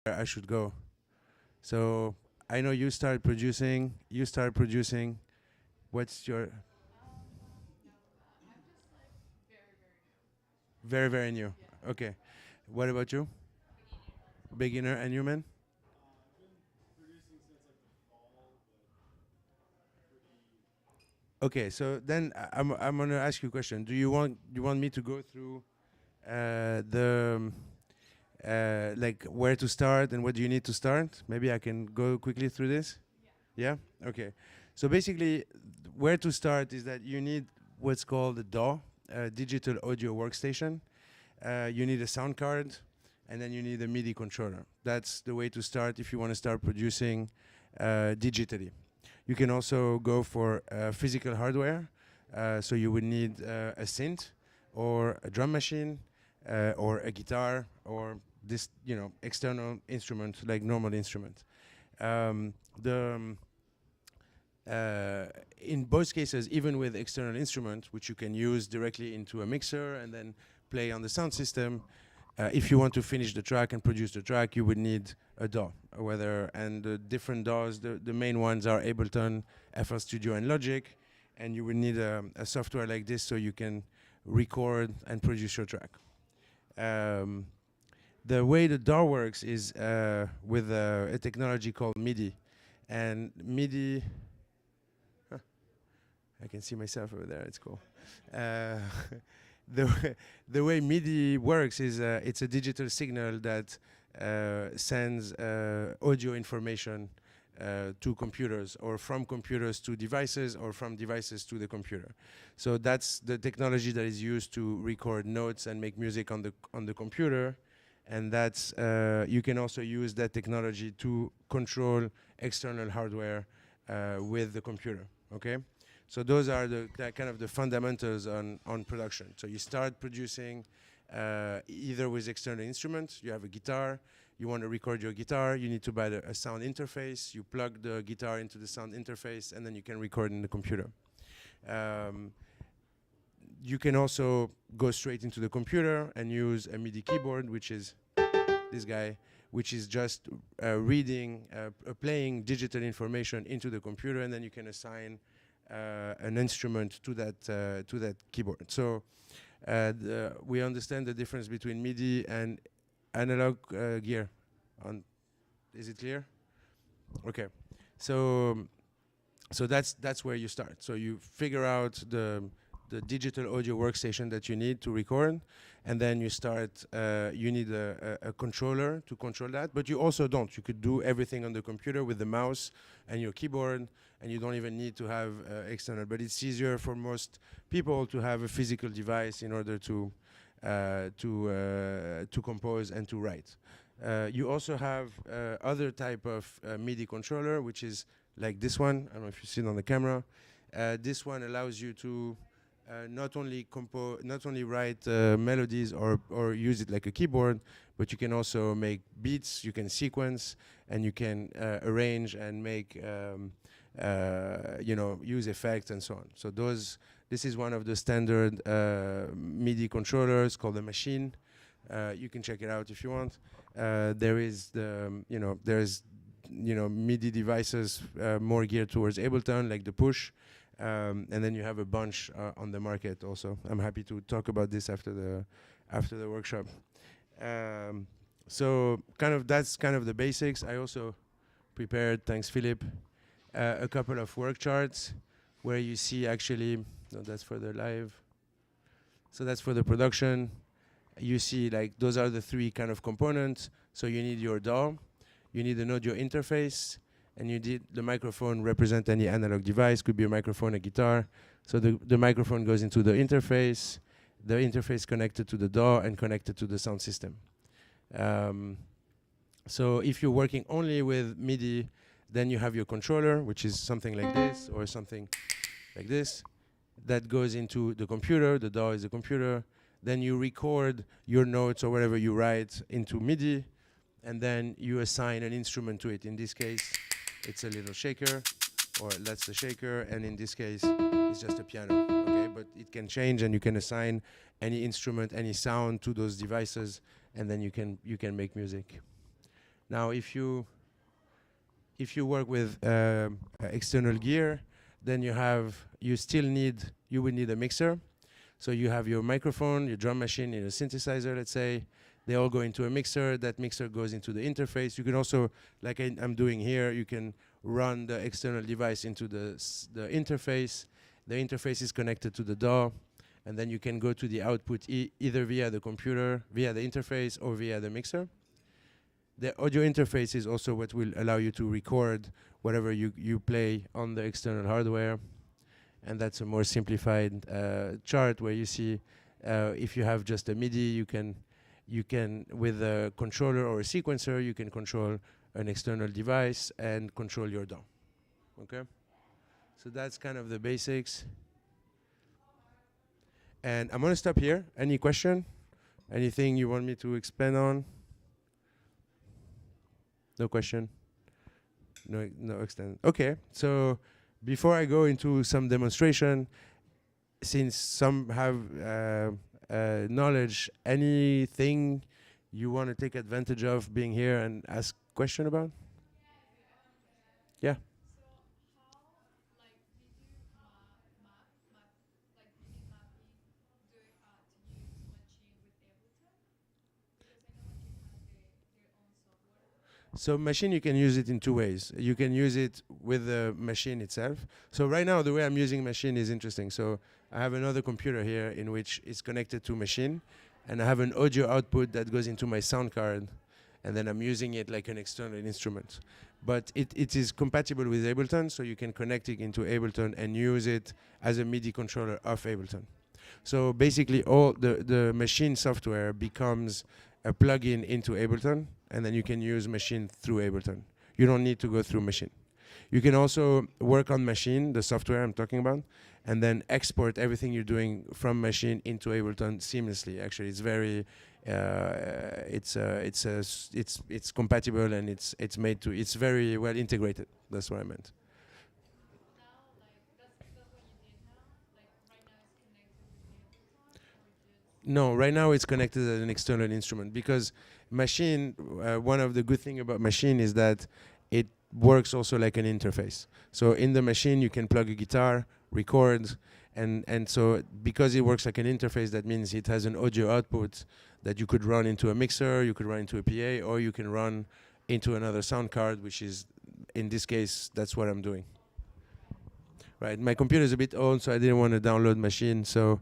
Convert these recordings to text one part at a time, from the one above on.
I should go. So I know you start producing. You start producing. What's your very very new? Okay. What about you? Beginner and you, man? Okay. So then I'm gonna ask you a question. Do you want me to go through the like where to start and what do you need to start? Maybe I can go quickly through this. Yeah. Okay. So basically, where to start is that you need what's called a DAW, digital audio workstation. You need a sound card, and then you need a MIDI controller. That's the way to start if you want to start producing digitally. You can also go for physical hardware. So you would need a synth, or a drum machine, or a guitar, or this external instrument like normal instrument. The In both cases, even with external instrument, which you can use directly into a mixer and then play on the sound system, if you want to finish the track and produce the track, you would need a DAW. And the different DAWs, the main ones are Ableton, FL Studio, and Logic, and you would need a software like this so you can record and produce your track. Um, the way the DAW works is with a technology called MIDI, and MIDI. I can see myself over there. It's cool. Uh, the way MIDI works is it's a digital signal that sends audio information to computers, or from computers to devices, or from devices to the computer. So that's the technology that is used to record notes and make music on the computer, and that's you can also use that technology to control external hardware with the computer. Okay. So those are the kind of the fundamentals on production. So you start producing either with external instruments. You have a guitar. You want to record your guitar. You need to buy a sound interface. You plug the guitar into the sound interface, and then you can record in the computer. You can also go straight into the computer and use a MIDI keyboard, which is this guy, which is just playing digital information into the computer, and then you can assign an instrument to that keyboard. So we understand the difference between MIDI and analog gear. Is it clear? Okay. So that's where you start. So you figure out the digital audio workstation that you need to record, and then you start. You need a controller to control that, but you also don't. You could do everything on the computer with the mouse and your keyboard, and you don't even need to have external. But it's easier for most people to have a physical device in order to compose and to write. You also have other type of MIDI controller, which is like this one. I don't know if you see it on the camera. This one allows you to not only write melodies or use it like a keyboard, but you can also make beats, you can sequence, and you can arrange and make use effects and so on. So this is one of the standard MIDI controllers called the Machine. You can check it out if you want. There is there's MIDI devices more geared towards Ableton, like the Push. And then you have a bunch on the market also. I'm happy to talk about this after the workshop. So that's kind of the basics. I also prepared, thanks Philip, a couple of work charts where you see actually, no, that's for the live. So that's for the production. You see like those are the three kind of components. So you need your DAW, you need an audio interface, and you did the microphone represent any analog device, could be a microphone, a guitar. So the microphone goes into the interface connected to the DAW and connected to the sound system. So if you're working only with MIDI, then you have your controller, which is something like this or something like this, that goes into the computer. The DAW is the computer. Then you record your notes or whatever you write into MIDI, and then you assign an instrument to it. In this case, it's a little shaker, or that's the shaker, and in this case, it's just a piano, okay? But it can change, and you can assign any instrument, any sound to those devices, and then you can make music. Now, if you work with external gear, then you would need a mixer. So you have your microphone, your drum machine, and a synthesizer, let's say. They all go into a mixer. That mixer goes into the interface. You can also, like I'm doing here, you can run the external device into the interface. The interface is connected to the DAW, and then you can go to the output either via the computer, via the interface, or via the mixer. The audio interface is also what will allow you to record whatever you play on the external hardware. And that's a more simplified chart where you see if you have just a MIDI, you can with a controller or a sequencer, you can control an external device and control your DAW. Okay? So that's kind of the basics. And I'm gonna stop here. Any question? Anything you want me to expand on? No question? No extent. Okay, so before I go into some demonstration, since some have knowledge, anything you want to take advantage of being here and ask question about? Yeah. So machine, you can use it in two ways. You can use it with the machine itself. So right now, the way I'm using machine is interesting. So I have another computer here in which it's connected to machine, and I have an audio output that goes into my sound card, and then I'm using it like an external instrument. But it is compatible with Ableton, so you can connect it into Ableton and use it as a MIDI controller of Ableton. So basically, all the machine software becomes a plugin into Ableton, and then you can use machine through Ableton. You don't need to go through machine. You can also work on machine, the software I'm talking about, and then export everything you're doing from machine into Ableton seamlessly. Actually, it's very, it's compatible, and it's very well integrated. That's what I meant. No, right now it's connected as an external instrument because machine, one of the good thing about machine is that it works also like an interface. So in the machine you can plug a guitar, record, and so because it works like an interface, that means it has an audio output that you could run into a mixer, you could run into a PA, or you can run into another sound card, which is, in this case, that's what I'm doing. Right, my computer is a bit old, so I didn't want to download machine, so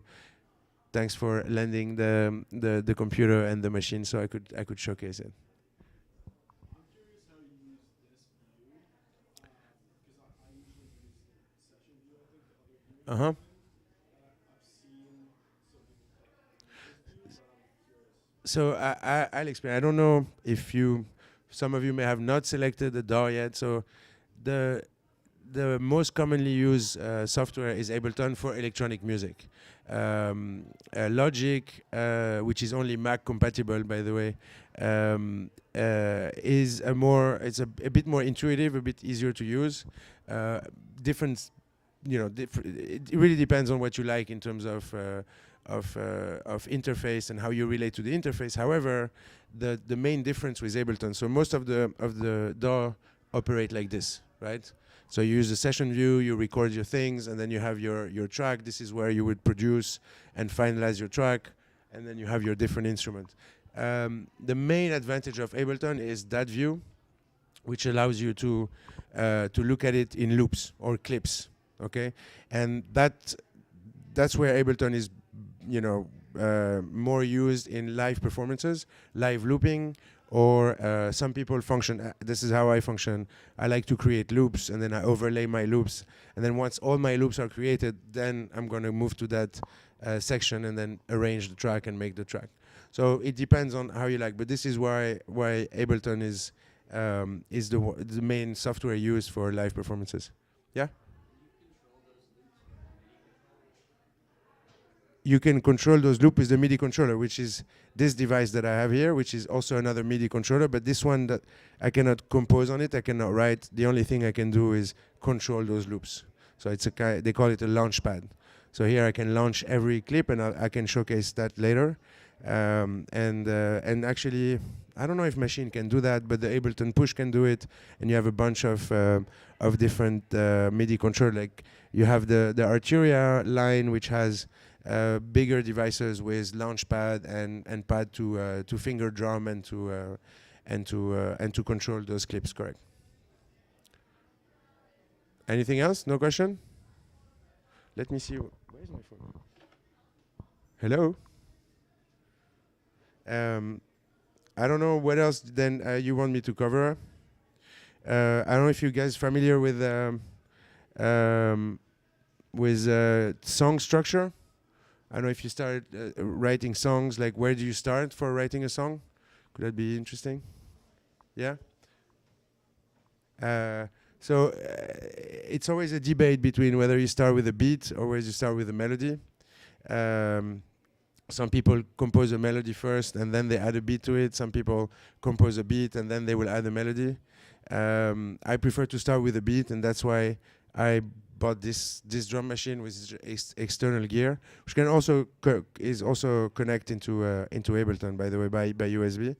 thanks for lending the computer and the machine so I could showcase it. I'm curious how you use this view, because I usually use the session view, I think, the other view. Uh-huh. I've seen some people play this view, but I'm curious. So I'll explain. I don't know if some of you may have not selected the DAW yet. So the most commonly used software is Ableton for electronic music. Logic, which is only Mac compatible, by the way, is it's a bit more intuitive, a bit easier to use. Different, it really depends on what you like in terms of interface and how you relate to the interface. However, the main difference with Ableton, so most of the DAW operate like this, right? So you use the session view, you record your things, and then you have your track. This is where you would produce and finalize your track, and then you have your different instrument. The main advantage of Ableton is that view, which allows you to look at it in loops or clips, okay? And that's where Ableton is, more used in live performances, live looping, or some people function, this is how I function. I like to create loops, and then I overlay my loops. And then once all my loops are created, then I'm going to move to that section and then arrange the track and make the track. So it depends on how you like, but this is why Ableton is the main software used for live performances. Yeah? You can control those loops with the MIDI controller, which is this device that I have here, which is also another MIDI controller, but this one that I cannot compose on it, I cannot write. The only thing I can do is control those loops. So it's they call it a launch pad. So here I can launch every clip, and I can showcase that later. And actually, I don't know if machine can do that, but the Ableton Push can do it, and you have a bunch of different MIDI control. Like you have the Arturia line, which has bigger devices with launchpad and pad to finger drum and to control those clips. Correct. Anything else? No question? Let me see. Where is my phone? Hello? I don't know what else then you want me to cover. I don't know if you guys familiar with song structure. I don't know if you started writing songs. Like, where do you start for writing a song? Could that be interesting? Yeah. So it's always a debate between whether you start with a beat or whether you start with a melody. Some people compose a melody first and then they add a beat to it. Some people compose a beat and then they will add a melody. I prefer to start with a beat, and that's why I bought this drum machine with external gear, which can also is also connected into Ableton, by the way, by USB.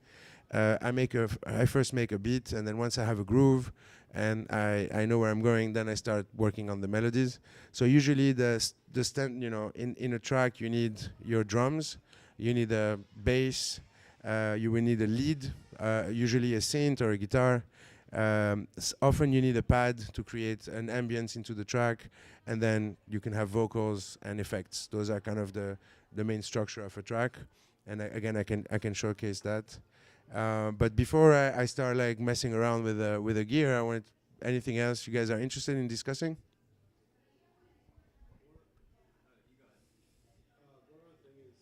I first make a beat, and then once I have a groove and I know where I'm going, then I start working on the melodies. So usually in a track you need your drums, you need a bass, you will need a lead, usually a synth or a guitar. Often you need a pad to create an ambience into the track, and then you can have vocals and effects. Those are kind of the main structure of a track. And again, I can showcase that. But before I start like messing around with the gear, I wanted anything else you guys are interested in discussing? One other thing is,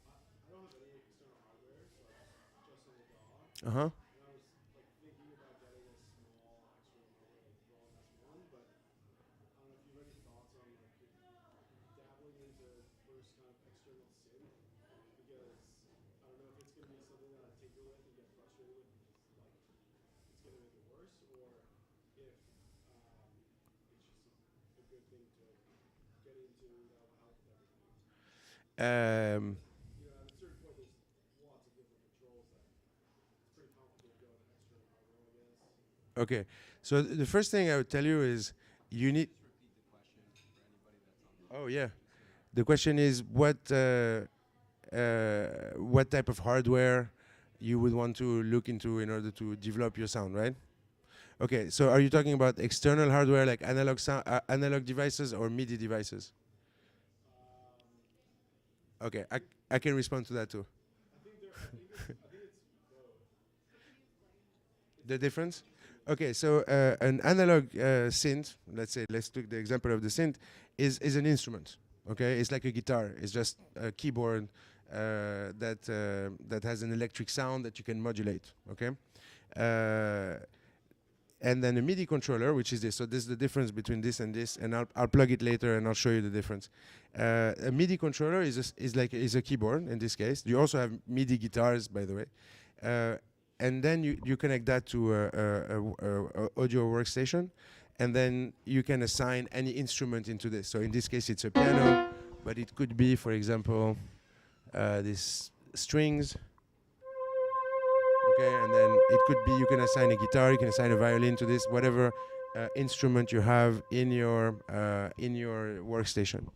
I don't have any external hardware, so just on the DAW. Uh-huh. And I was like thinking about getting a small external hardware like Raw S1, but I don't know if you have any thoughts on like dabbling into first kind of external synth, because I don't know if it's going to be something that I tinker with and get frustrated with because like it's going to make it worse, or if it's just a good thing to get into that will help with everything. Um, You know, at a certain point, there's lots of different controls that it's pretty complicated going with external hardware, I guess. okay. So the first thing I would tell you is you need. Oh yeah. The question is what type of hardware you would want to look into in order to develop your sound, right? Okay. So are you talking about external hardware like analog devices or MIDI devices? Okay, I can respond to that too. I think it's both. The difference? Okay, so an analog synth, let's take the example of the synth, is an instrument. Okay, it's like a guitar. It's just a keyboard that has an electric sound that you can modulate. Okay, and then a MIDI controller, which is this. So this is the difference between this, and I'll plug it later and I'll show you the difference. A MIDI controller is a keyboard in this case. You also have MIDI guitars, by the way. And then you connect that to a audio workstation, and then you can assign any instrument into this. So in this case, it's a piano, but it could be, for example, these strings. Okay, and then it could be you can assign a guitar, you can assign a violin to this, whatever instrument you have in your workstation.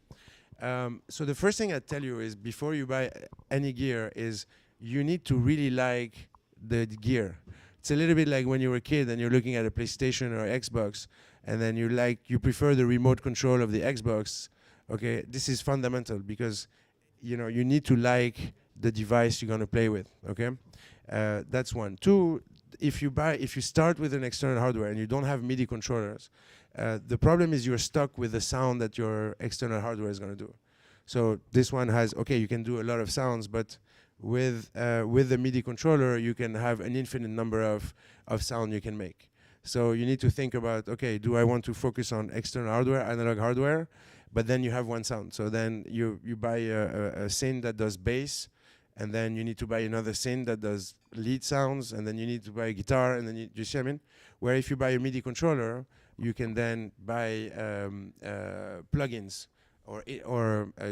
So the first thing I tell you is before you buy any gear is you need to really like the gear. It's a little bit like when you were a kid and you're looking at a PlayStation or Xbox, and then you prefer the remote control of the Xbox. Okay, this is fundamental because you need to like the device you're gonna play with. Okay, that's one. Two, if you start with an external hardware and you don't have MIDI controllers, the problem is you're stuck with the sound that your external hardware is gonna do. So this one has, okay, you can do a lot of sounds, but with the MIDI controller, you can have an infinite number of sound you can make. So you need to think about, okay, do I want to focus on external hardware, analog hardware? But then you have one sound. So then you buy a synth that does bass, and then you need to buy another synth that does lead sounds, and then you need to buy a guitar, and then you see what I mean? Where if you buy a MIDI controller, you can then buy plugins or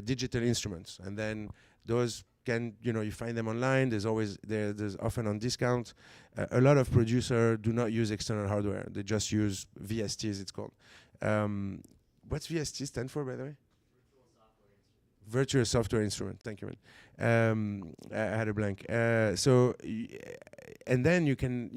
digital instruments, and then those can, you find them online. There's often on discount. A lot of producers do not use external hardware. They just use VSTs, it's called. Um, what's VST stand for, by the way? Virtual software instrument. Thank you, man. I had a blank. And then you can,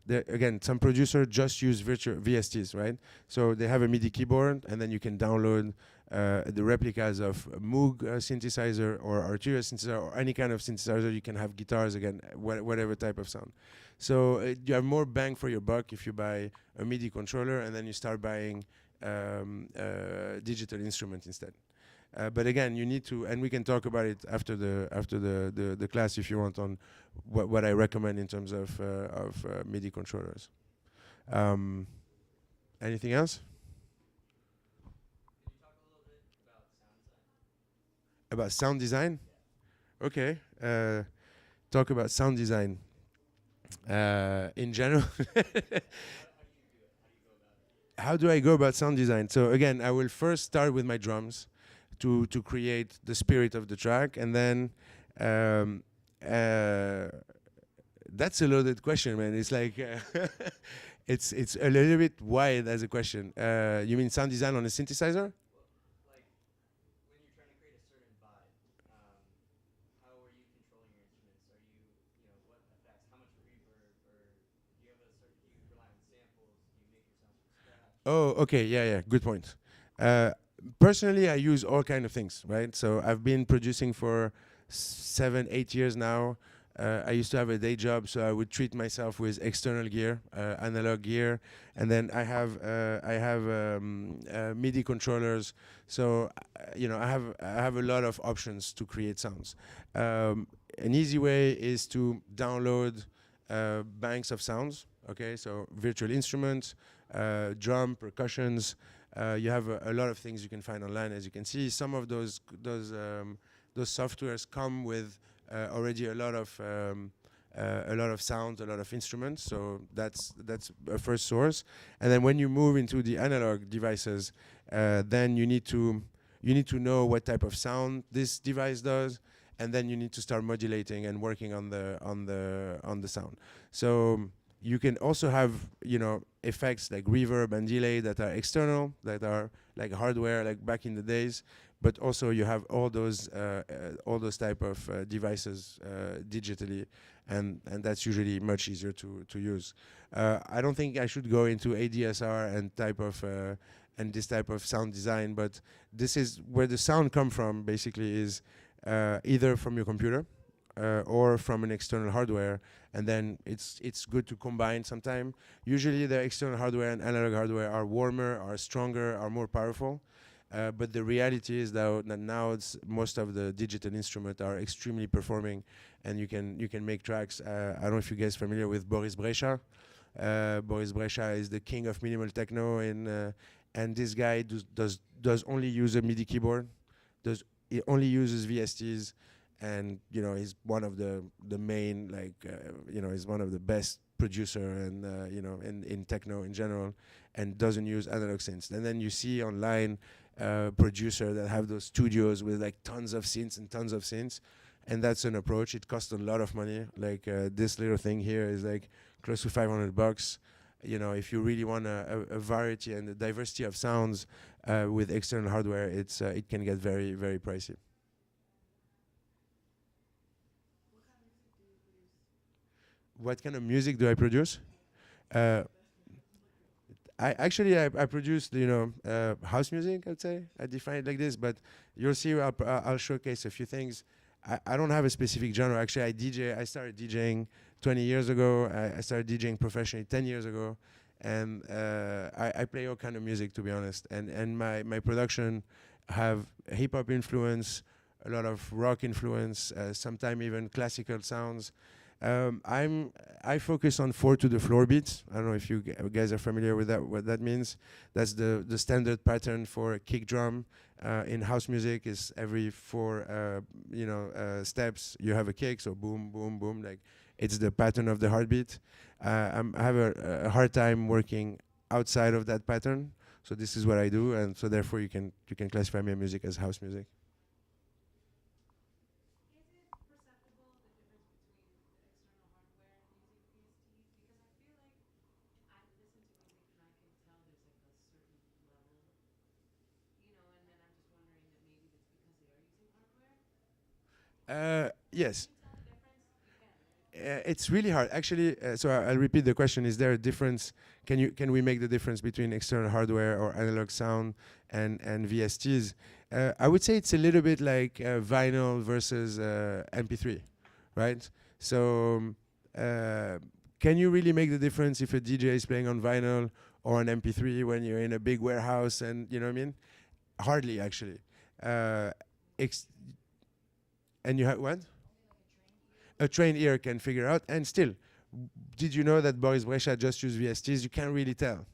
again, some producers just use virtual VSTs, right? So they have a MIDI keyboard, and then you can download the replicas of Moog synthesizer or Arturia synthesizer or any kind of synthesizer. You can have guitars, again, whatever type of sound. So you have more bang for your buck if you buy a MIDI controller and then you start buying digital instrument instead. But again, you need to, and we can talk about it after the class if you want, on what I recommend in terms of MIDI controllers. Anything else? Can you talk a little bit about About sound sound design? design? Okay. Talk about sound design. In general, how do I go about sound design? So again, I will first start with my drums to create the spirit of the track, and then that's a loaded question, man. It's like it's a little bit wide as a question. You mean sound design on a synthesizer? Like when you're trying to create a certain vibe, how are you controlling your instruments? Are you what effects? How much reverb? Or do you have a certain? Do you rely on samples? Do you make your sounds from scratch? Oh, okay, yeah, good point. Personally, I use all kind of things, right? So I've been producing for 7, 8 years now. I used to have a day job, so I would treat myself with external gear, analog gear, and then I have MIDI controllers. So I have a lot of options to create sounds. An easy way is to download banks of sounds. Okay, so virtual instruments, drum, percussions. You have a lot of things you can find online. As you can see, some of those softwares come with already a lot of sounds, a lot of instruments. So that's a first source. And then when you move into the analog devices, then you need to know what type of sound this device does, and then you need to start modulating and working on the sound. So you can also have effects like reverb and delay that are external, that are like hardware, like back in the days. But also you have all those type of devices digitally, and that's usually much easier to use. I don't think I should go into ADSR and this type of sound design, but this is where the sound come from. Basically, is either from your computer or from an external hardware, and then it's good to combine sometime. Usually the external hardware and analog hardware are warmer, are stronger, are more powerful. But the reality is that now most of the digital instruments are extremely performing, and you can make tracks. I don't know if you guys are familiar with Boris Brejcha. Boris Brejcha is the king of minimal techno, and this guy does only use a MIDI keyboard. He only uses VSTs, and he's one of the main, he's one of the best producer, and in techno in general, and doesn't use analog synths. And then you see online producer that have those studios with like tons of synths, and that's an approach. It costs a lot of money. Like this little thing here is like close to $500. If you really want a variety and a diversity of sounds with external hardware, it can get very, very pricey. What kind of music do I produce? I produced house music. I'd say I define it like this, but you'll see. I'll showcase a few things. I don't have a specific genre. Actually, I started DJing 20 years ago. I started DJing professionally 10 years ago, and I play all kind of music, to be honest. And my production have hip hop influence, a lot of rock influence, sometimes even classical sounds. I focus on 4 to the floor beats. I don't know if you guys are familiar with that. What that means? That's the standard pattern for a kick drum. In house music is every 4 steps you have a kick. So boom, boom, boom. Like it's the pattern of the heartbeat. I have a hard time working outside of that pattern. So this is what I do, and so therefore you can classify my music as house music. Yes. It's really hard, actually. So I'll repeat the question: is there a difference? Can we make the difference between external hardware or analog sound and VSTs? I would say it's a little bit like vinyl versus MP3, right? So uh, can you really make the difference if a DJ is playing on vinyl or on MP3 when you're in a big warehouse and you know what I mean? Hardly, actually. Uh, ex- and you have what? A trained ear can figure out. And still, did you know that Boris Brecha just used VSTs? You can't really tell.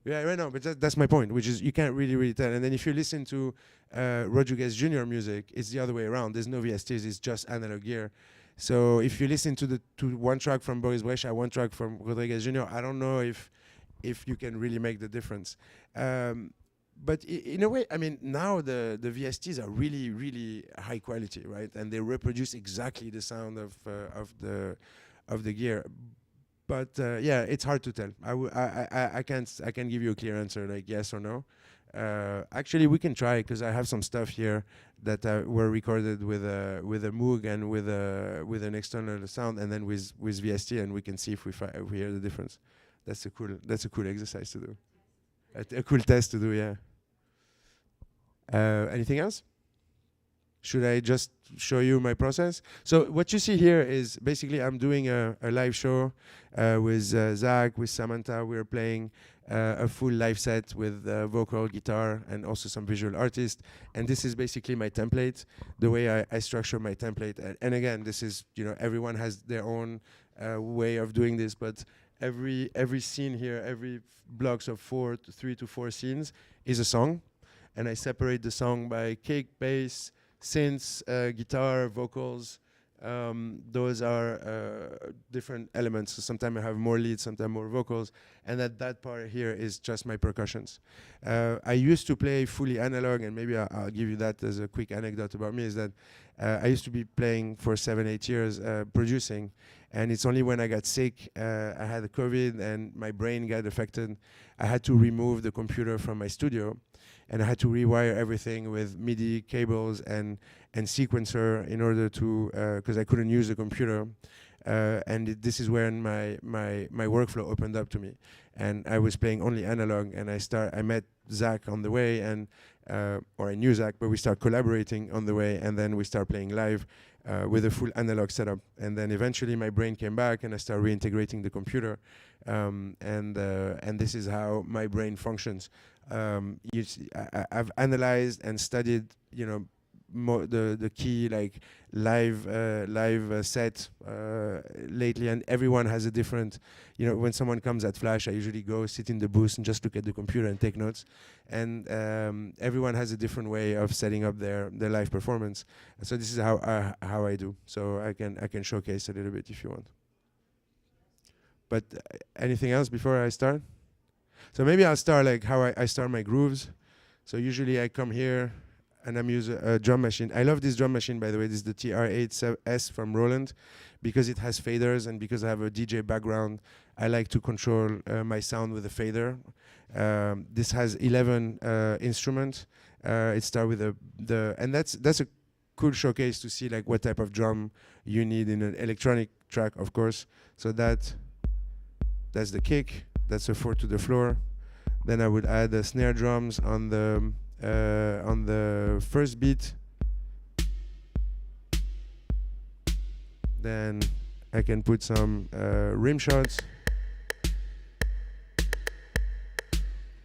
Yeah, right now, but that's my point, which is you can't really tell. And then if you listen to Rodriguez Jr. music, it's the other way around. There's no VSTs, it's just analog gear. So if you listen to one track from Boris Brecha, one track from Rodriguez Jr., I don't know if you can really make the difference. But in a way, I mean, now the VSTs are really high quality, right? And they reproduce exactly the sound of the gear. But yeah, it's hard to tell. I can't give you a clear answer like yes or no. Actually, we can try because I have some stuff here that were recorded with a Moog and with an external sound, and then with VST, and we can see if we hear the difference. That's a cool exercise to do. A cool test to do. Yeah. Anything else? Should I just show you my process? So what you see here is basically I'm doing a live show with Zach, with Samantha. We're playing a full live set with vocal, guitar, and also some visual artists. And this is basically my template, the way I structure my template. And again, this is, everyone has their own way of doing this, but every scene here, every blocks of 3 to 4 scenes is a song. And I separate the song by kick, bass, synths, guitar, vocals. Those are different elements. So sometimes I have more leads, sometimes more vocals. And that part here is just my percussions. I used to play fully analog, and maybe I'll give you that as a quick anecdote about me, is that I used to be playing for 7-8 years, producing. And it's only when I got sick, I had COVID and my brain got affected. I had to remove the computer from my studio, and I had to rewire everything with MIDI cables and sequencer in order to, because I couldn't use the computer. And this is when my workflow opened up to me. And I was playing only analog, and I met Zach on the way, and or I knew Zach, but we started collaborating on the way, and then we started playing live with a full analog setup. And then eventually my brain came back, and I started reintegrating the computer. And this is how my brain functions. I've analyzed and studied, the key like live set lately, and everyone has a different. When someone comes at Flash, I usually go sit in the booth and just look at the computer and take notes. And everyone has a different way of setting up their live performance. And so this is how I do. So I can showcase a little bit if you want. But anything else before I start? So maybe I'll start like how I start my grooves. So usually I come here and I'm using a drum machine. I love this drum machine, by the way. This is the TR-8S from Roland, because it has faders, and because I have a DJ background, I like to control my sound with a fader. This has 11 instruments. It starts with and that's a cool showcase to see like what type of drum you need in an electronic track, of course. So that's the kick. That's a 4 to the floor. Then I would add the snare drums on the first beat. Then I can put some rim shots.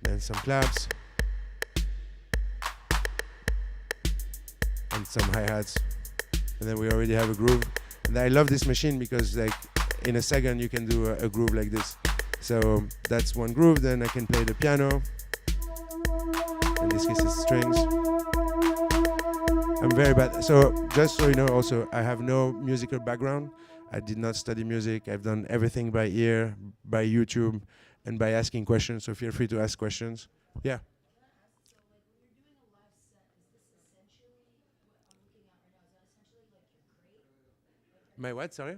Then some claps. And some hi-hats. And then we already have a groove. And I love this machine because like in a second you can do a groove like this. So that's one groove. Then I can play the piano. In this case it's strings. I'm very bad. So just so you know, also I have no musical background. I did not study music. I've done everything by ear, by YouTube, and by asking questions. So feel free to ask questions. Yeah. My what? Sorry?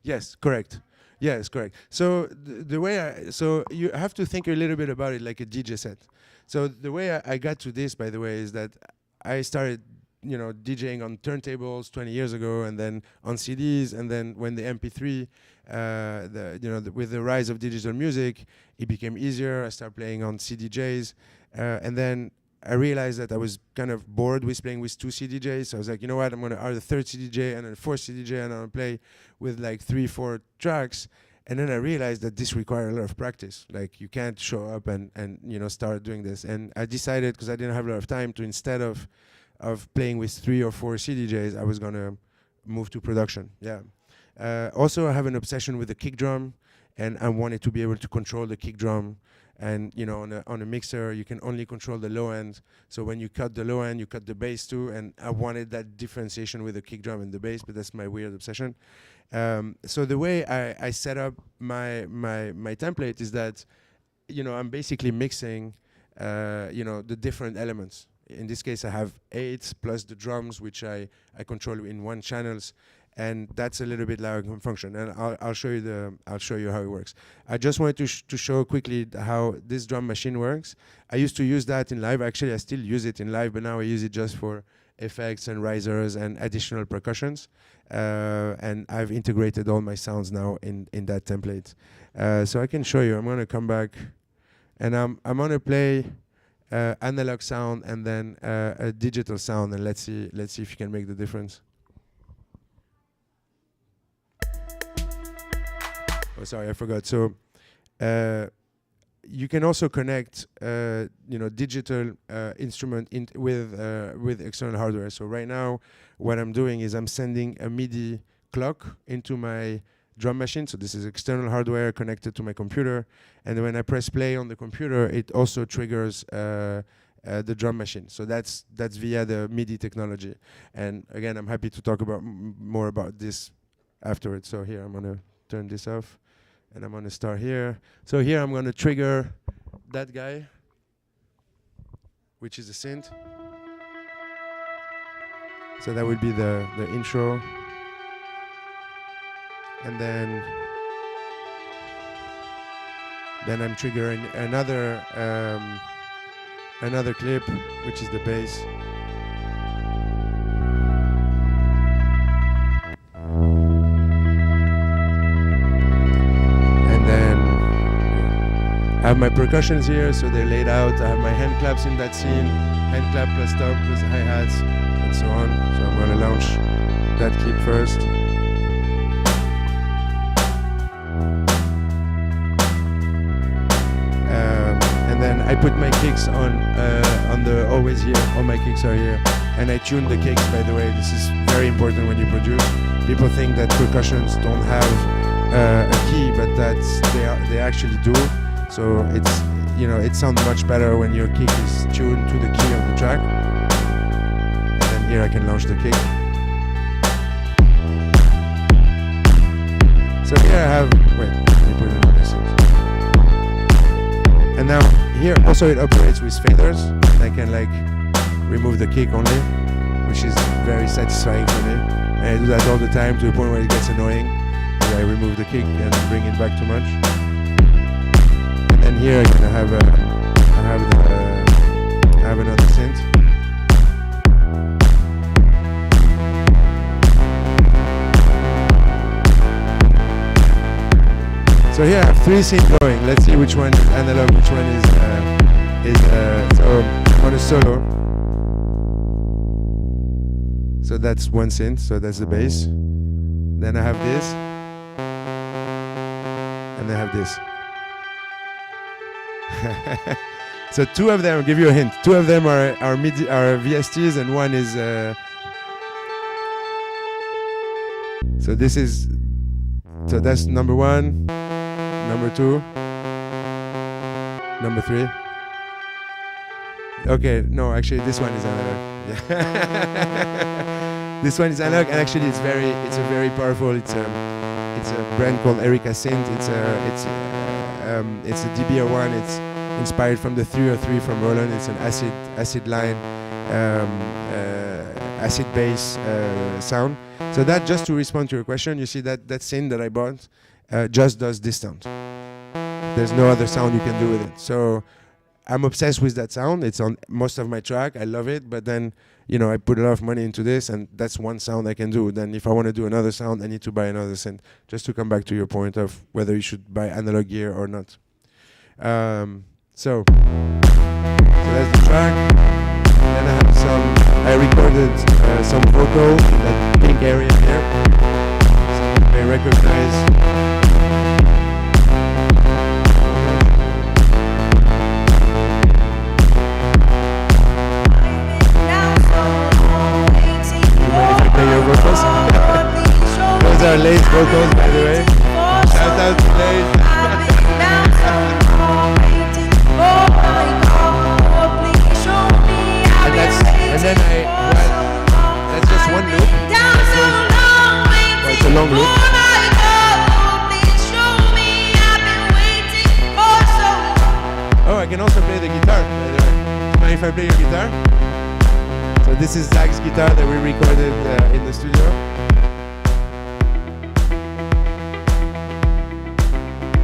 Yes, correct. Yes, correct. So the way so you have to think a little bit about it like a DJ set. So the way I got to this, by the way, is that I started, DJing on turntables 20 years ago, and then on CDs, and then when the MP3, with the rise of digital music, it became easier. I started playing on CDJs, and then I realized that I was kind of bored with playing with two CDJs. So I was like, you know what, I'm going to add a third CDJ and a fourth CDJ, and I'm going to play with like 3-4 tracks. And then I realized that this required a lot of practice. Like, you can't show up and start doing this. And I decided, because I didn't have a lot of time, to instead of playing with 3 or 4 CDJs, I was going to move to production. Yeah. Also, I have an obsession with the kick drum, and I wanted to be able to control the kick drum. And on a mixer, you can only control the low end. So when you cut the low end, you cut the bass too. And I wanted that differentiation with the kick drum and the bass, but that's my weird obsession. So the way I set up my template is that, I'm basically mixing, the different elements. In this case, I have 8 plus the drums, which I control in 1 channels. And that's a little bit like a function, and I'll show you how it works. I just wanted to show quickly how this drum machine works. I used to use that in live. Actually, I still use it in live, but now I use it just for effects and risers and additional percussions. And I've integrated all my sounds now in that template. So I can show you. I'm gonna come back, and I'm gonna play analog sound and then a digital sound, and let's see if you can make the difference. Oh, sorry, I forgot. So you can also connect, digital instrument with external hardware. So right now, what I'm doing is I'm sending a MIDI clock into my drum machine. So this is external hardware connected to my computer. And when I press play on the computer, it also triggers the drum machine. So that's via the MIDI technology. And again, I'm happy to talk about more about this afterwards. So here, I'm gonna turn this off. And I'm going to start here. So here I'm going to trigger that guy, which is a synth. So that would be the intro. And then I'm triggering another clip, which is the bass. I have my percussions here, so they're laid out. I have my hand claps in that scene, hand clap plus top plus hi-hats, and so on. So I'm going to launch that clip first. And then I put my kicks on the always here. All my kicks are here, and I tune the kicks. By the way, this is very important when you produce. People think that percussions don't have a key, but they actually do. So it's, it sounds much better when your kick is tuned to the key of the track. And then here I can launch the kick. So here I have, wait, let me put it on this. And now here also it operates with faders. I can like remove the kick only, which is very satisfying for me. And I do that all the time to the point where it gets annoying. So I remove the kick and bring it back too much. And here again, I have another synth. So here I have 3 synths going. Let's see which one is analog, which one is so I'm on a solo. So that's 1 synth. So that's the bass. Then I have this, and I have this. So 2 of them, I'll give you a hint. 2 of them are VSTs, and 1 is. So this is. So that's number 1, number 2, number 3. Okay, no, actually this one is analog. Yeah. This one is analog, and actually it's a very powerful. It's a brand called Erica Synth. It's a DBR1. It's inspired from the 303 from Roland. It's an acid line, acid bass sound. So that, just to respond to your question, you see that synth that I bought, just does this sound. There's no other sound you can do with it. So I'm obsessed with that sound. It's on most of my track. I love it. But then, I put a lot of money into this, and that's one sound I can do. Then if I want to do another sound, I need to buy another synth. Just to come back to your point of whether you should buy analog gear or not. So that's the track. Then I recorded some vocal in that pink area there. So you may recognize. Your vocals. Those are Lay's vocals, by the way. Shout out to Lay. And then that's just one loop. It's a long loop. Oh, I can also play the guitar, by the way. Do you mind if I play your guitar? So this is Zach's guitar that we recorded in the studio.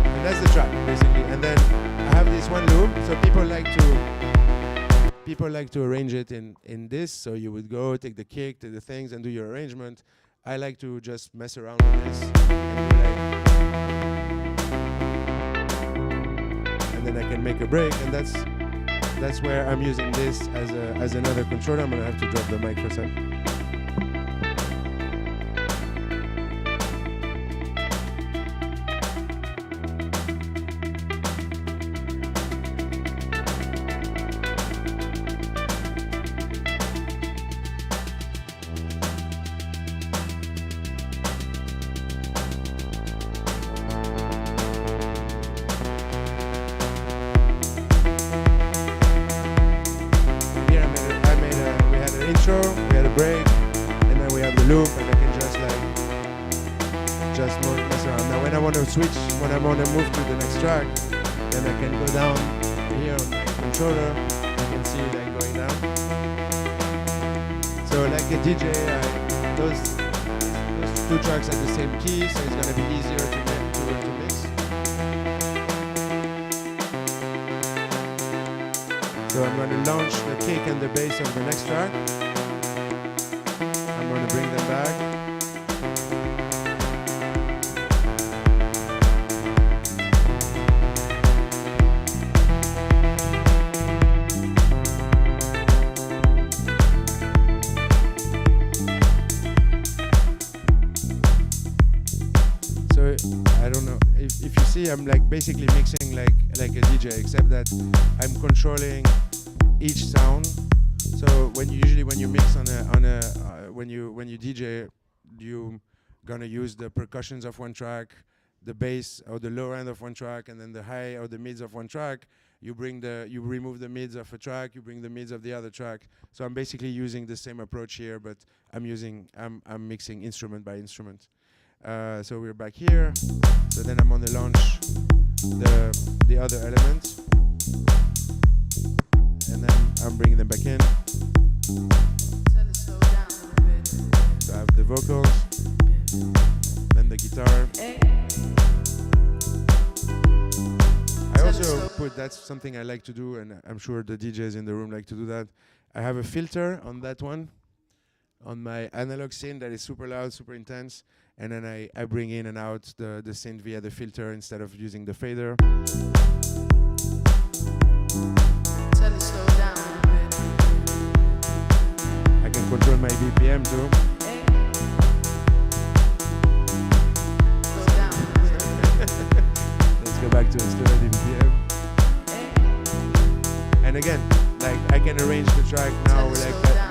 And that's the track, basically. And then I have this one loop. So people like to arrange it in this. So you would go, take the kick, take the things, and do your arrangement. I like to just mess around with this. And then I can make a break, and that's where I'm using this as another controller. I'm gonna have to drop the mic for a second. We had a break, and then we have the loop, and I can just mess around. Now when I want to switch, when I want to move to the next track, then I can go down here on my controller. You can see like going down. So like a DJ, those two tracks are the same key, so it's gonna be easier to mix. So I'm going to launch the kick and the bass of the next track. I'm going to bring them back. So I don't know if you see, I'm like basically mixing like a DJ, except that I'm controlling each sound. So when you mix when you DJ, you gonna use the percussions of one track, the bass or the low end of one track, and then the high or the mids of one track. You remove the mids of a track, you bring the mids of the other track. So I'm basically using the same approach here, but I'm mixing instrument by instrument. So we're back here. So then I'm on the launch the other elements, and then I'm bringing them back in. So I have the vocals, then the guitar. I also that's something I like to do, and I'm sure the DJs in the room like to do that. I have a filter on that one, on my analog synth that is super loud, super intense, and then I bring in and out the synth via the filter instead of using the fader. I can control my BPM too. Let's go back to a steady BPM. And again, like I can arrange the track now.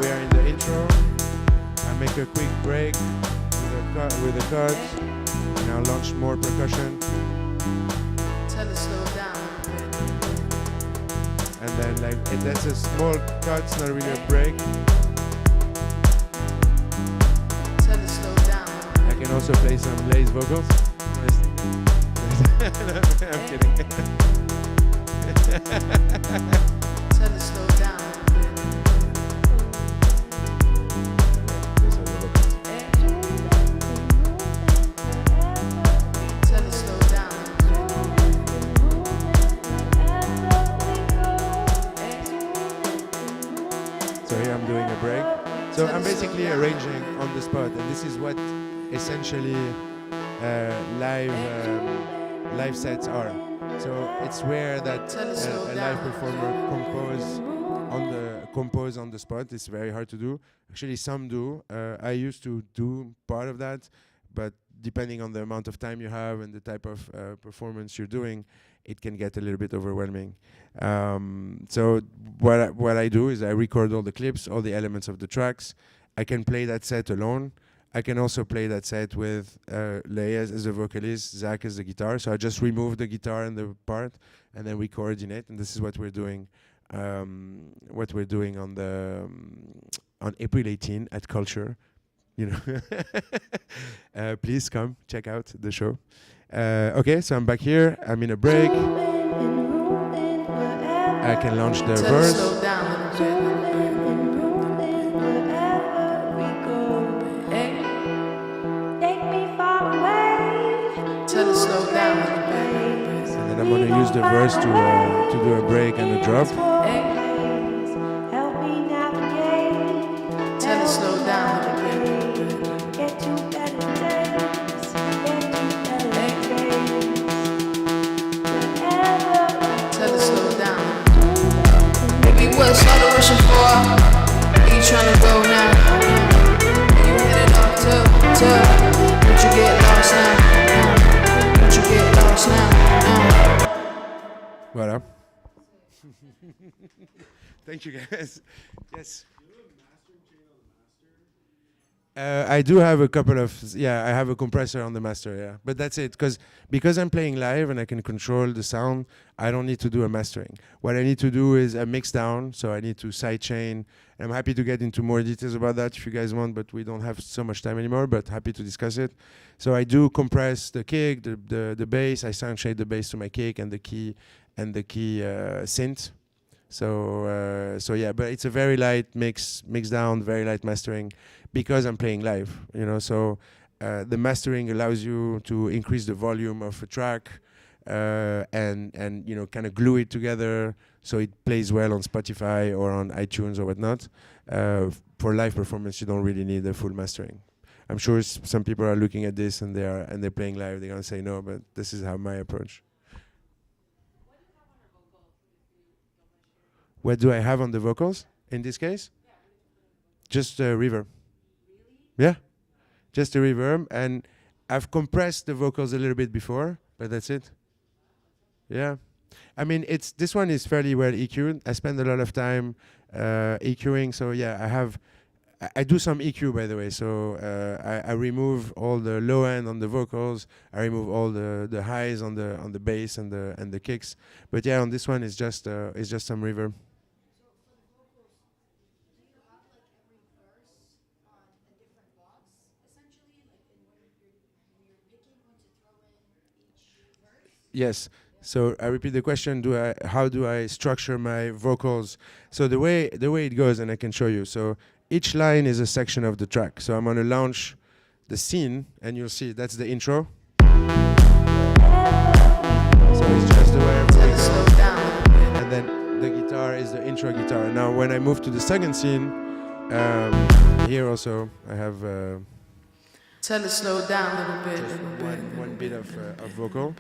We are in the intro. I make a quick break with a cut, and I'll launch more percussion. And then that's a small cut, it's not really a break. I can also play some Lay's vocals. I'm kidding. Those are the vocals. So here I'm doing a break. So I'm basically arranging on the spot, and this is what essentially live sets are. So it's rare that a live performer compose on the spot. It's very hard to do. Actually, some do. I used to do part of that, but depending on the amount of time you have and the type of performance you're doing, it can get a little bit overwhelming. So what I do is I record all the clips, all the elements of the tracks. I can play that set alone. I can also play that set with Leia as a vocalist, Zach as the guitar. So I just remove the guitar and the part, and then we coordinate. And this is what we're doing. What we're doing on the on April 18 at Culture. You know, please come check out the show. Okay, so I'm back here. I'm in a break. I can launch the verse. And then I'm going to use the verse to do a break and a drop. Tell it slow down a little bit. Get to better days. Get to better days. Tell it slow down. Baby, what's all the rushing for? Where you tryna go now? You headed off to don't you get lost now? Don't you get lost now? Voilà. Thank you, guys. Yes. I do have a couple of, I have a compressor on the master, yeah. But that's it, because I'm playing live and I can control the sound, I don't need to do a mastering. What I need to do is a mix down, so I need to sidechain. I'm happy to get into more details about that if you guys want, but we don't have so much time anymore, but happy to discuss it. So I do compress the kick, the bass, I soundshade the bass to my kick and the key synth. So yeah, but it's a very light mix down, very light mastering, because I'm playing live, you know. So the mastering allows you to increase the volume of a track and you know, kind of glue it together so it plays well on Spotify or on iTunes or whatnot. For live performance, you don't really need the full mastering. I'm sure some people are looking at this and they're playing live. They're gonna say no, but this is how my approach. What do I have on the vocals in this case? Just a reverb. Yeah, just a reverb, and I've compressed the vocals a little bit before, but that's it. Yeah, I mean, this one is fairly well EQ'd. I spend a lot of time EQing, so yeah, I do some EQ, by the way. So I remove all the low end on the vocals. I remove all the highs on the bass and the kicks. But yeah, on this one it's just some reverb. Yes. So I repeat the question: how do I structure my vocals? So the way it goes, and I can show you. So each line is a section of the track. So I'm gonna launch the scene, and you'll see that's the intro. So it's just the way I'm going, and then the guitar is the intro guitar. Now when I move to the second scene, here also I have. Tell it slow down a little bit. One bit of vocal.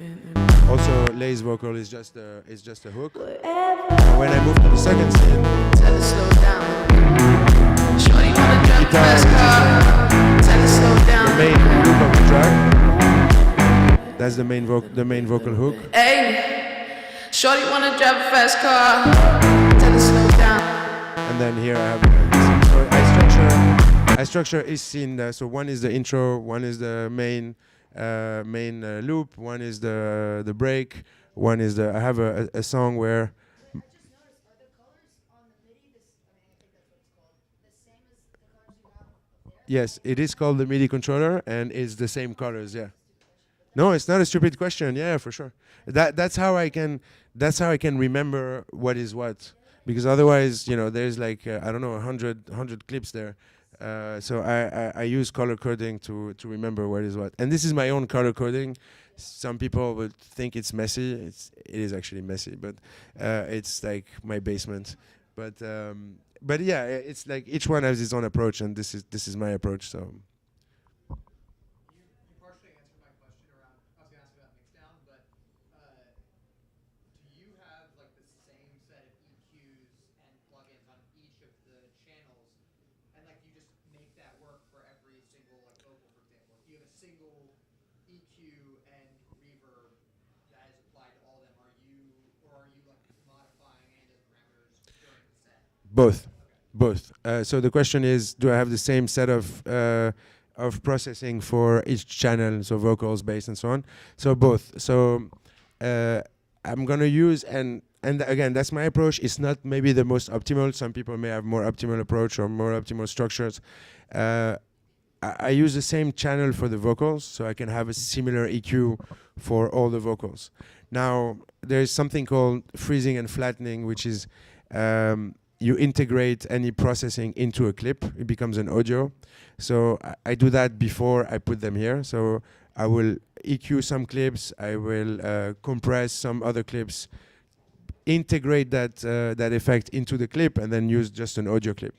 Also, Lay's vocal is just a hook. And when I move to the second scene, tell it slow down. Shorty wanna drive fast car. Tell it slow down. The main hook of the track. That's the main vocal hook. Hey, shorty wanna drive a fast car. Tell it slow down. And then here I have. So I structure each scene. So one is the intro, one is the main loop, one is the break, one is I have a song where. I just noticed, are the colors on the MIDI, I think that's what it's called, the same as the colors you have up there? Yes, it is called the MIDI controller, and it's the same colors. Yeah. No, it's not a stupid question. Yeah, for sure. That's how I can remember what is what, because otherwise, you know, there's like I don't know 100 clips there. So I use color coding to remember what is what. And this is my own color coding. Some people would think it's messy. It is actually messy, but it's like my basement. But yeah, it's like each one has its own approach, and this is my approach. So You partially answered my question around. I was gonna ask about mixdown, but do you have like the same set of EQs and plugins on each of the channels, and like you just make that work for every single like vocal, for example? If you have a single EQ and reverb that is applied to all of them, are you like modifying any of those parameters during the set? both. Okay. Both. So the question is, do I have the same set of processing for each channel, so vocals, bass, and so on? So both. So I'm gonna use and again, that's my approach. It's not maybe the most optimal. Some people may have more optimal approach or more optimal structures. I use the same channel for the vocals, so I can have a similar EQ for all the vocals. Now, there's something called freezing and flattening, which is you integrate any processing into a clip. It becomes an audio. So I do that before I put them here. So I will EQ some clips. I will compress some other clips, integrate that effect into the clip, and then use just an audio clip.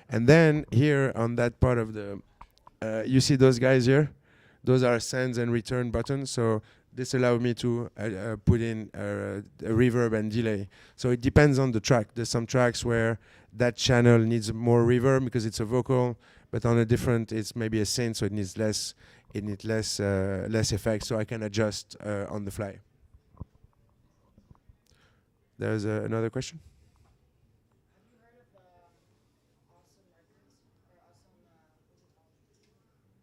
And then here on that part of the, you see those guys here? Those are sends and return buttons. So this allows me to put in a reverb and delay. So it depends on the track. There's some tracks where that channel needs more reverb because it's a vocal, but on a different, it's maybe a synth, so it needs less. It needs less effect. So I can adjust on the fly. There's another question. Have you heard of Awesome Records or Awesome? What's it called?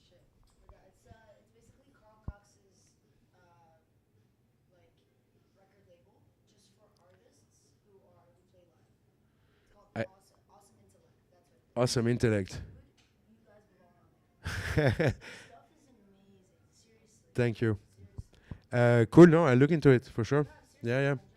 Shit, forgot. It's basically Carl Cox's like record label just for artists who play live. It's called I- Awesome Intellect. That's what. Awesome intellect. You guys belong on there. Stuff is amazing. Seriously. Thank you. Seriously. Cool. No, I'll look into it for sure. Yeah, Yeah, yeah. seriously.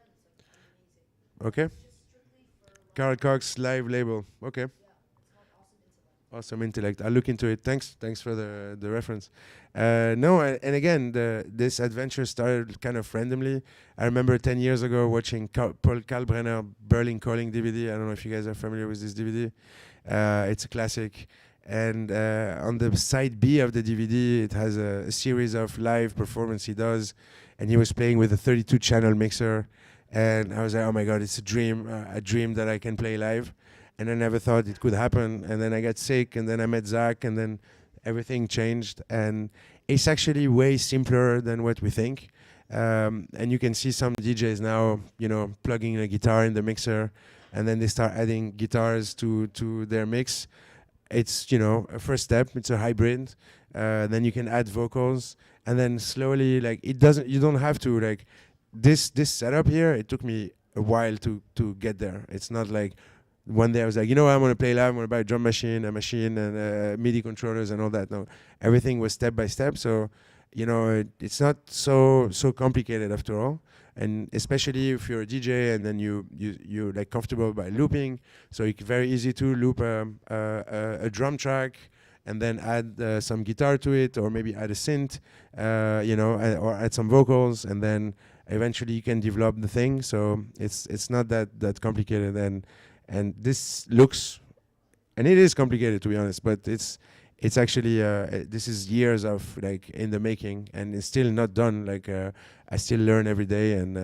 Amazing. Okay. It's just strictly for live. Carl Cox live label. Okay. Yeah, it's called Awesome Intellect. Awesome intellect. I'll look into it. Thanks for the reference. No, and again, this adventure started kind of randomly. I remember 10 years ago watching Paul Kalbrenner Berlin Calling DVD. I don't know if you guys are familiar with this DVD. It's a classic. And on the side B of the DVD, it has a series of live performance he does. And he was playing with a 32 channel mixer. And I was like, oh my God, it's a dream that I can play live. And I never thought it could happen. And then I got sick, and then I met Zach, and then everything changed. And it's actually way simpler than what we think. And you can see some DJs now, plugging a guitar in the mixer, and then they start adding guitars to their mix. It's, a first step. It's a hybrid. Then you can add vocals, and then slowly, you don't have to, this setup here, it took me a while to get there. It's not like one day I was like, I'm going to play live, I'm going to buy a machine, and MIDI controllers and all that. No, everything was step by step. So, it's not so complicated after all. And especially if you're a DJ and then you're like comfortable by looping. So it's very easy to loop a drum track and then add some guitar to it, or maybe add a synth, or add some vocals, and then eventually you can develop the thing. So it's not that complicated, and this looks, and it is complicated to be honest, but it's actually this is years of in the making, and it's still not done. I still learn every day, and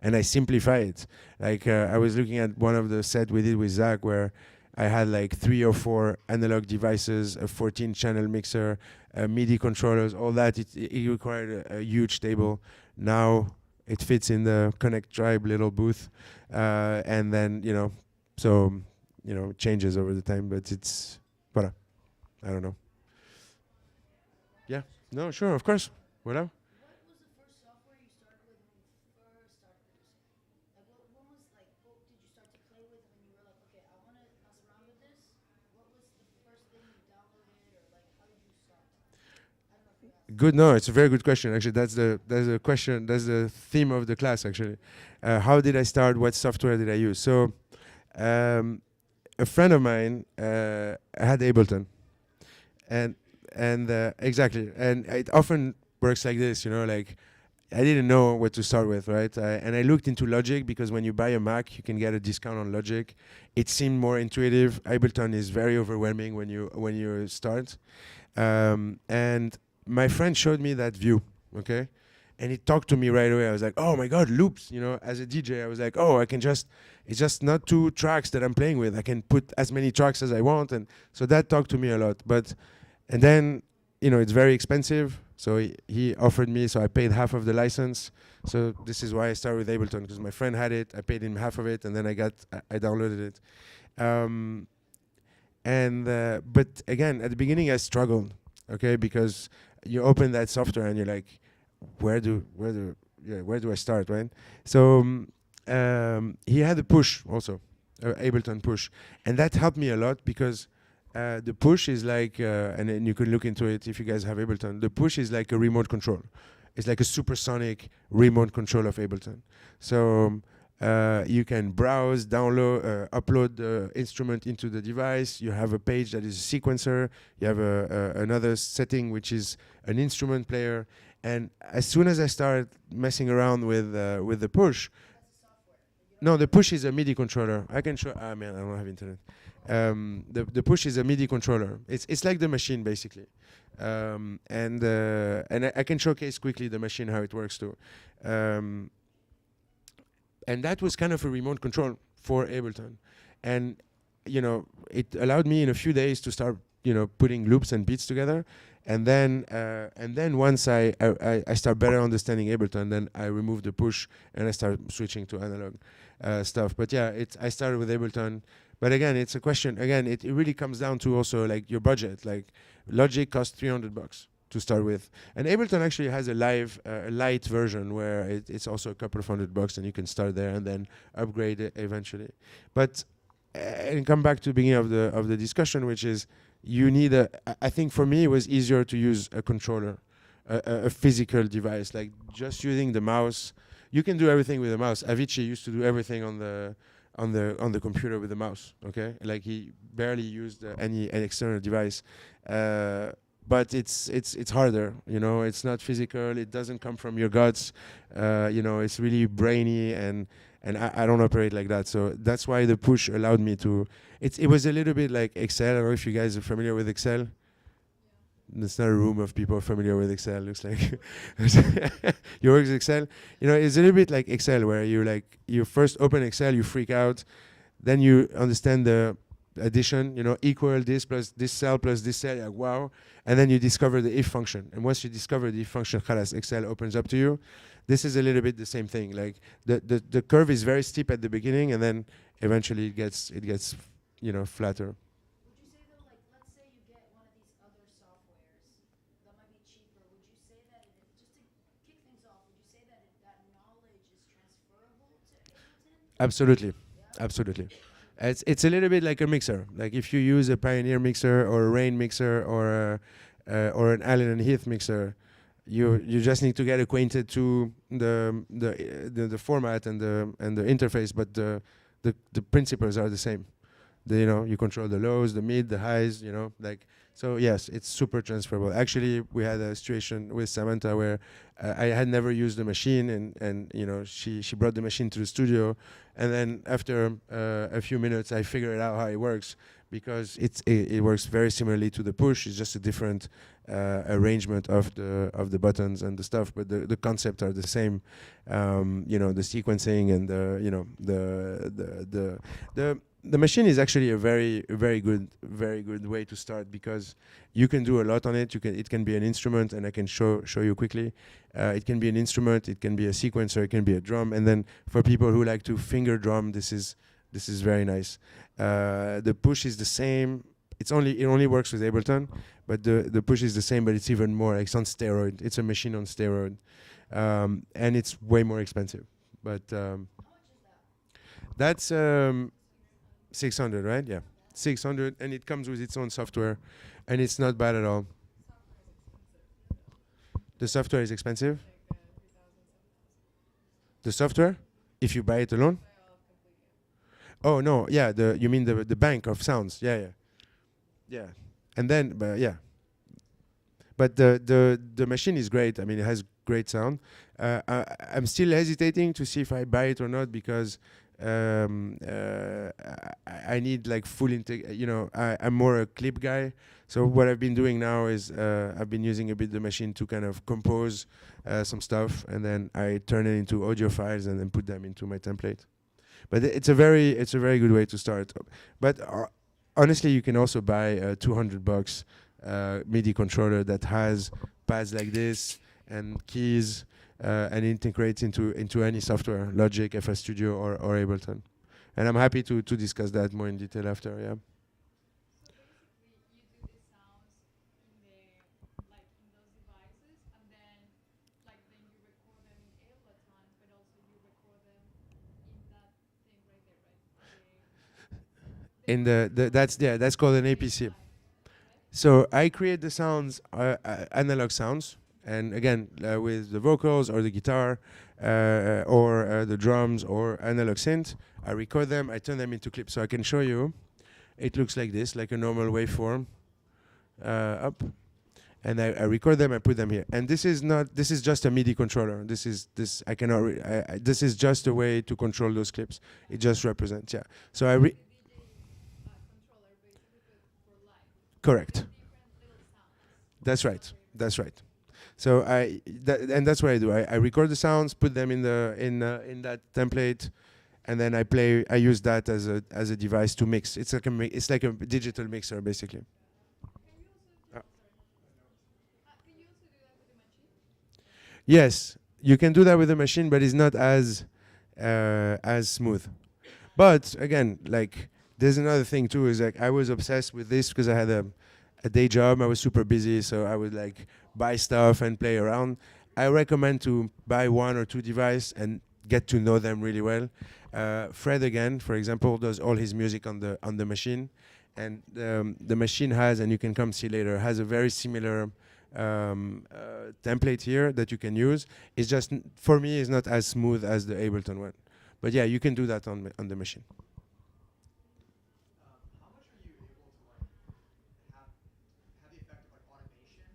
I simplify it. I was looking at one of the set we did with Zach where I had 3 or 4 analog devices, a 14 channel mixer, MIDI controllers, all that. It required a huge table. Now it fits in the Connect Tribe little booth, and then it changes over the time, but it's voilà. I don't know. Yeah. No, sure, of course. Voilà. What was the first software you started with when you first started producing? What did you start to play with when you were like, okay, I want to mess around with this? What was the first thing you downloaded, or how did you start? I don't know if you asked. Good. No, it's a very good question. Actually, that's the question. That's the theme of the class. Actually, how did I start? What software did I use? So, a friend of mine had Ableton, and exactly, and it often works like this. I didn't know what to start with, right? And I looked into Logic because when you buy a Mac, you can get a discount on Logic. It seemed more intuitive. Ableton is very overwhelming when you start. And my friend showed me that view, okay? And he talked to me right away. I was like, oh my God, loops. You know, as a DJ, I was like, oh, it's just not 2 tracks that I'm playing with. I can put as many tracks as I want. And so that talked to me a lot. And then, you know, it's very expensive. So he offered me, so I paid half of the license. So this is why I started with Ableton, because my friend had it. I paid him half of it, and then I downloaded it. But again, at the beginning, I struggled, okay, because you open that software and you're like, where do I start, right? So he had a push also, Ableton push, and that helped me a lot because the push is like, and you can look into it if you guys have Ableton. The push is like a remote control. It's like a supersonic remote control of Ableton. So you can browse, download, upload the instrument into the device. You have a page that is a sequencer. You have another setting which is an instrument player. And as soon as I started messing around with the push, no, the push is a MIDI controller. I can show. Ah man, I don't have internet. The push is a MIDI controller. It's like the machine basically, and I can showcase quickly the machine how it works too. And that was kind of a remote control for Ableton, and you know it allowed me in a few days to start putting loops and beats together. And then once I start better understanding Ableton, then I remove the push and I start switching to analog stuff. But yeah, I started with Ableton. But again, it's a question. Again, it really comes down to also like your budget. Like Logic costs $300 to start with, and Ableton actually has a light version where it's also a couple of $100, and you can start there and then upgrade it eventually. But and come back to the beginning of the discussion, which is you need I think for me it was easier to use a controller, a physical device, like just using the mouse. You can do everything with the mouse. Avicii used to do everything on the computer with the mouse. Okay, like he barely used any external device. But it's harder. It's not physical. It doesn't come from your guts. It's really brainy and I don't operate like that. So that's why the push allowed me to. It was a little bit like Excel. I don't know if you guys are familiar with Excel. It's not a room of people familiar with Excel. Looks like you work with Excel. It's a little bit like Excel, where you first open Excel, you freak out, then you understand the addition. Equal this plus this cell plus this cell. Like, wow, and then you discover the if function. And once you discover the if function, khalas, Excel opens up to you. This is a little bit the same thing. Like the curve is very steep at the beginning, and then eventually it gets flatter. Would you say though, like, let's say you get one of these other softwares that might be cheaper, would you say that, just to kick things off, would you say that that knowledge is transferable to Ableton? Absolutely, absolutely. It's a little bit like a mixer. Like if you use a Pioneer mixer or a Rain mixer or an Allen and Heath mixer, you just need to get acquainted to the format and the interface, but the principles are the same. You control the lows, the mid, the highs. So yes, it's super transferable. Actually, we had a situation with Samantha where I had never used the machine, and she brought the machine to the studio, and then after a few minutes, I figured out how it works, because it works very similarly to the push. It's just a different arrangement of the buttons and the stuff, but the concepts are the same. The sequencing and the machine is actually a very good way to start, because you can do a lot on it. It can be an instrument, and I can show you quickly. It can be an instrument, it can be a sequencer, it can be a drum, and then for people who like to finger drum, this is very nice. The push is the same. It only works with Ableton, but the push is the same, but it's even more. It's on steroid. It's a machine on steroid, and it's way more expensive. But How much is that? that's 600, right? Yeah, 600, and it comes with its own software, and it's not bad at all. The software is expensive. The software, if you buy it alone. Oh no, yeah. You mean the bank of sounds? Yeah. And then, but the machine is great. I mean, it has great sound. I'm still hesitating to see if I buy it or not because I need like full integ. You know, I'm more a clip guy. So what I've been doing now is I've been using a bit the machine to kind of compose some stuff, and then I turn it into audio files and then put them into my template. But it's a very good way to start. But honestly, you can also buy a $200 MIDI controller that has pads like this and keys, and integrates into any software, Logic, FL Studio, or Ableton. And I'm happy to discuss that more in detail after. Yeah. So basically, you do the sounds in in those devices, and then you record them in Ableton, but also you record them in that thing right there, right? In that's called an APC. Right? So I create the sounds, analog sounds, and again with the vocals or the guitar or the drums or analog synth. I record them. I turn them into clips. So I can show you. It looks like this, like a normal waveform up, and I record them. I put them here. And this is not. This is just a MIDI controller. This is this. I cannot. This is just a way to control those clips. It just represents. Yeah. So I. DJ controller basically, but for live. Correct. Different little sounds. That's right. That's right. So and that's what I do. I record the sounds, put them in that template, and then I play. I use that as a device to mix. It's like a digital mixer basically. Can you also do that with the machine? Yes, you can do that with a machine, but it's not as smooth. But again, like there's another thing too. Is like I was obsessed with this because I had a day job. I was super busy, so I would like buy stuff and play around. I recommend to buy one or two devices and get to know them really well. Fred again, for example, does all his music on the machine, and the machine has, and you can come see later, has a very similar template here that you can use. It's just for me, it's not as smooth as the Ableton one, but yeah, you can do that on the machine. How much are you able to have the effect of automation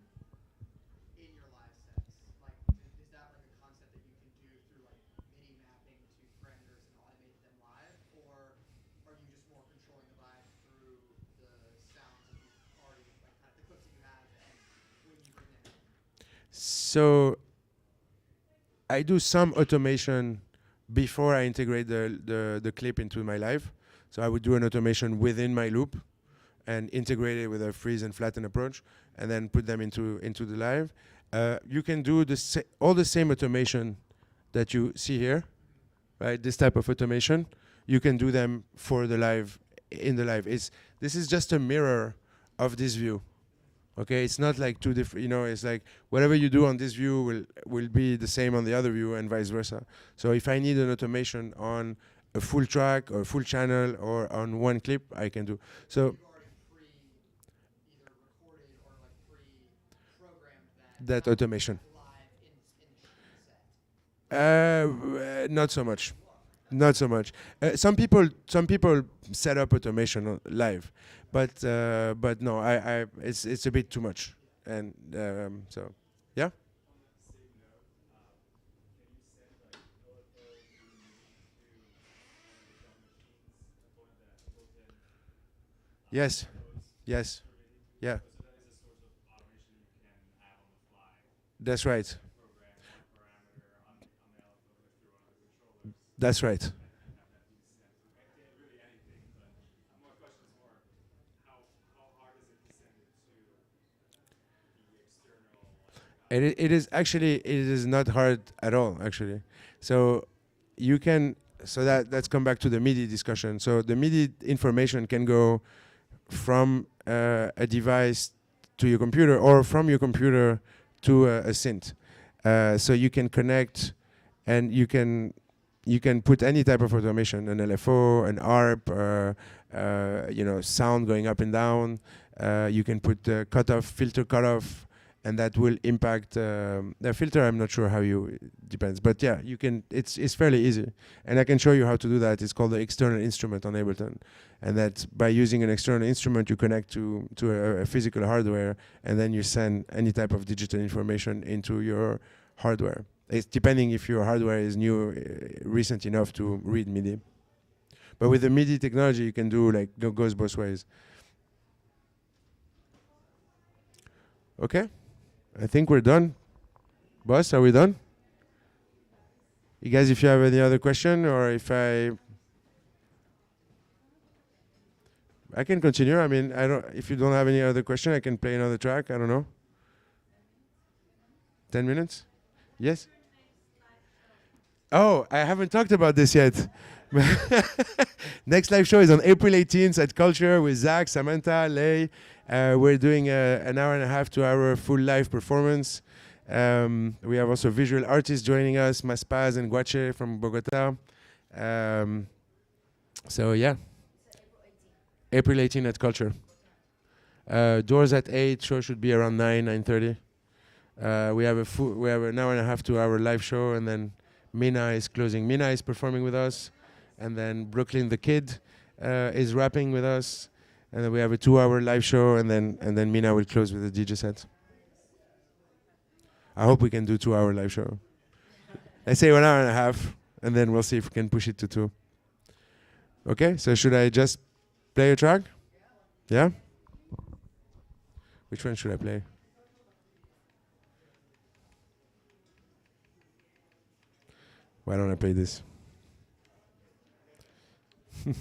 in your live sets? Is that a concept that you can do through MIDI mapping to parameters and automate them live, or are you just more controlling the vibe through the sounds that you've already kind of the clips that you have and when you bring them in? So I do some automation before I integrate the clip into my live. So I would do an automation within my loop and integrate it with a freeze and flatten approach, and then put them into the live. You can do all the same automation that you see here, right? This type of automation, you can do them for the live, in the live. This is just a mirror of this view. Okay, it's not like two different, it's like whatever you do on this view will be the same on the other view and vice versa. So if I need an automation on a full track or a full channel or on one clip, I can do. So You've already either recorded or pre-programmed that automation. live in the set. Not so much. Not so much. Some people set up automation live, but no, it's a bit too much, and so yeah. Yes. Yes. Yeah. That's right. That's right. It is not hard at all actually. So you can let's come back to the MIDI discussion. So the MIDI information can go from a device to your computer or from your computer to a synth. So you can connect and you can put any type of automation, an LFO, an ARP, sound going up and down. You can put filter cutoff, and that will impact the filter. I'm not sure how depends, but yeah, you can. It's fairly easy, and I can show you how to do that. It's called the external instrument on Ableton, and that by using an external instrument, you connect to a physical hardware, and then you send any type of digital information into your hardware. It's depending if your hardware is new, recent enough to read MIDI. But with the MIDI technology, you can do like goes both ways. Okay, I think we're done. Boss, are we done? You guys, if you have any other question, or if I can continue. I mean, I don't. If you don't have any other question, I can play another track. I don't know. 10 minutes? Yes. Oh, I haven't talked about this yet. Next live show is on April 18th at Culture with Zach, Samantha, Lay. We're doing an hour and a half, 2 hour full live performance. We have also visual artists joining us, Maspaz and Guache from Bogota. So yeah, April 18th at Culture. Doors at 8, show should be around 9:30. We have an hour and a half, 2 hour live show, and then Mina is closing. Mina is performing with us, and then Brooklyn the Kid is rapping with us, and then we have a 2 hour live show, and then Mina will close with a DJ set. I hope we can do 2 hour live show. I say 1 hour and a half, and then we'll see if we can push it to 2. Okay, so should I just play a track? Yeah? Which one should I play? Why don't I play this? Do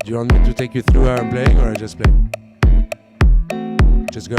you want me to take you through how I'm playing, or I just play? Just go.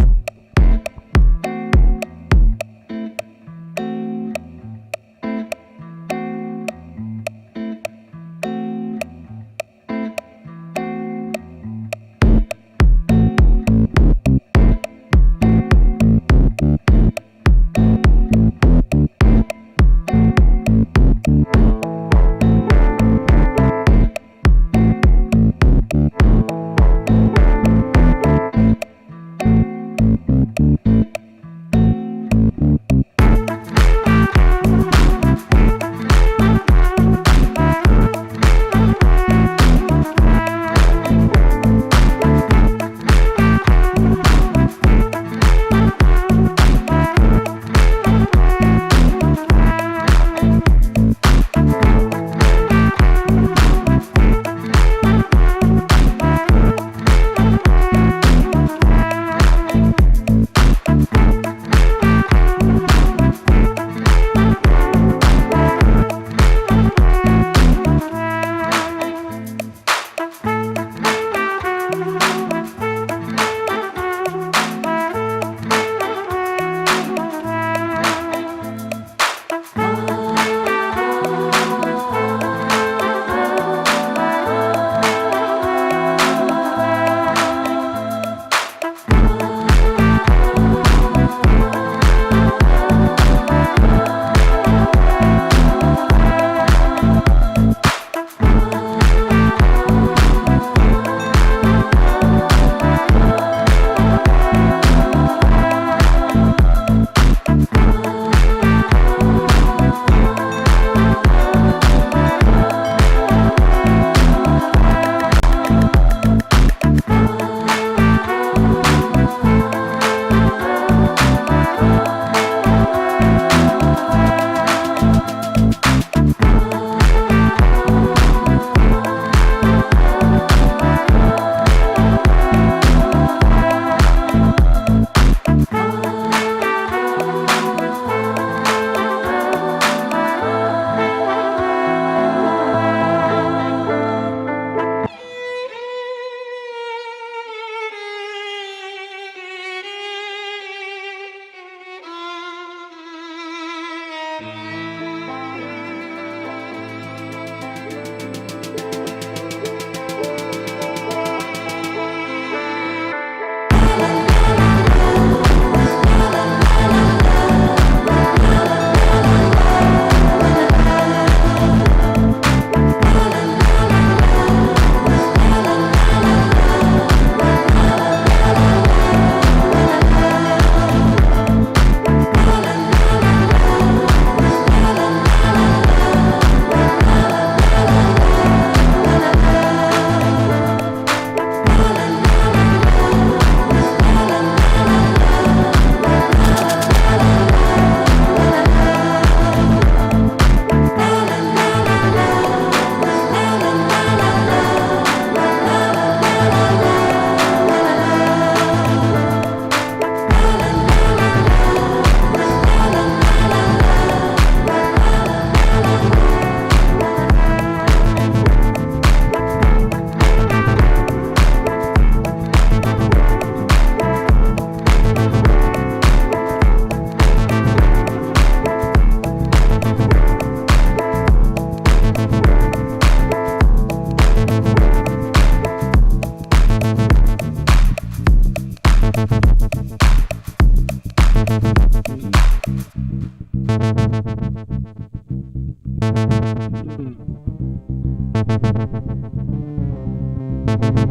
Party.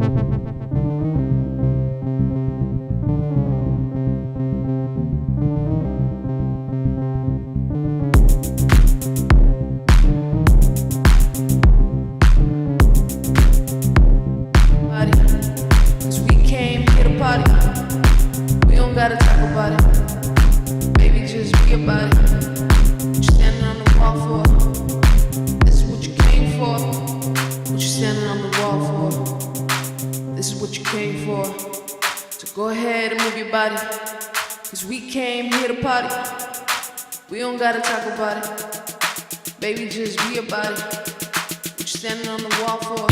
'Cause we came here to party. We don't gotta talk about it. Baby, just be about it. What you standing on the wall for? This is what you came for. What you standing on the wall for? This is what you came for. So go ahead and move your body. 'Cause we came here to party. We don't gotta talk about it. Baby, just be about it. What you standing on the wall for?